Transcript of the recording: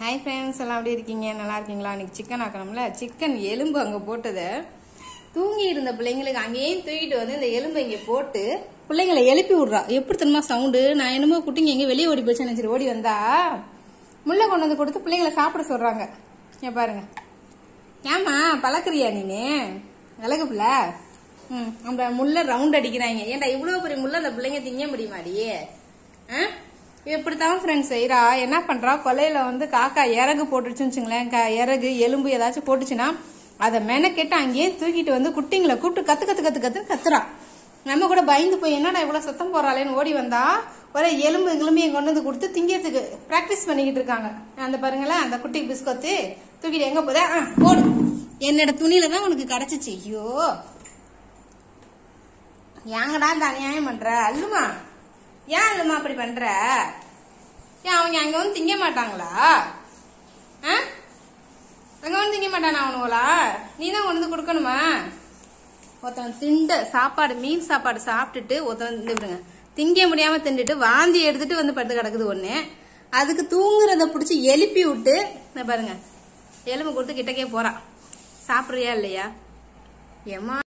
Hi friends, எல்லாம் எப்படி இருக்கீங்க? நல்லா இருக்கீங்களா? இன்னைக்கு சிக்கன் ஆக்கணும்ல. சிக்கன் எலும்பு அங்கே போட்டதை தூங்கி இருந்த பிள்ளைங்களுக்கு அங்கேயும் தூக்கிட்டு வந்து இந்த எலும்பை இங்கே போட்டு பிள்ளைங்களை எழுப்பி விட்றா. எப்படி தெரியுமா சவுண்டு? நான் என்னமோ குட்டிங்க எங்கே வெளியே ஓடி போச்சுன்னு நினச்சிட்டு ஓடி வந்தா முள்ளை கொண்டு வந்து கொடுத்து பிள்ளைங்களை சாப்பிட சொல்றாங்க. ஏன் பாருங்க, ஏமா பழக்கிறியா நீனு அழகு பிள்ள? அந்த முள்ளை ரவுண்ட் அடிக்கிறாங்க. ஏன்டா இவ்வளோ பெரிய முள்ளை அந்த பிள்ளைங்க திங்க முடியுமாடி? இப்படித்தான் ஃப்ரெண்ட்ஸ் செய்யறா. என்ன பண்றா, கொலையில வந்து காக்கா இறகு போட்டுச்சுன்னு வச்சுங்களேன், இறகு எலும்பு ஏதாச்சும் போட்டுச்சுன்னா அதை மெனக்கெட்டு அங்கேயே தூக்கிட்டு வந்து குட்டிங்களை கூப்பிட்டு கத்து கத்து கத்து கத்துன்னு கத்துறா. நம்ம கூட பயந்து போய் என்னடா இவ்வளவு சத்தம் போறாளேன்னு ஓடி வந்தா ஒரே எலும்பு எலும்பையும் கொண்டு வந்து கொடுத்து திங்கிறதுக்கு பிராக்டிஸ் பண்ணிக்கிட்டு இருக்காங்க. அந்த பாருங்களேன், அந்த குட்டி பிஸ்கொத்து தூக்கிட்டு எங்க போதா போடு, என்னோட துணியில தான் உனக்கு கிடைச்சிச்சு. ஐயோ ஏங்கடா இந்த அநியாயம் பண்ற? அல்லுமா, ஏன் அல்லுமா அப்படி பண்ற? ஏன் அவங்க அங்க வந்து திங்க மாட்டாங்களா? அங்க வந்து திங்க மாட்டானா அவனுங்களா? நீ தான் கொண்டு வந்து கொடுக்கணுமா? ஒருத்தவன் திண்ட சாப்பாடு, மீன் சாப்பாடு சாப்பிட்டுட்டு ஒருத்தவன் திங்க முடியாம திண்டுட்டு வாந்தி எடுத்துட்டு வந்து படுத்து கிடக்குது ஒண்ணு. அதுக்கு தூங்குறத பிடிச்சி எழுப்பி விட்டு பாருங்க எலும்பு கொடுத்து கிட்டக்கே போறான். சாப்பிடுறியா இல்லையா? ஏமா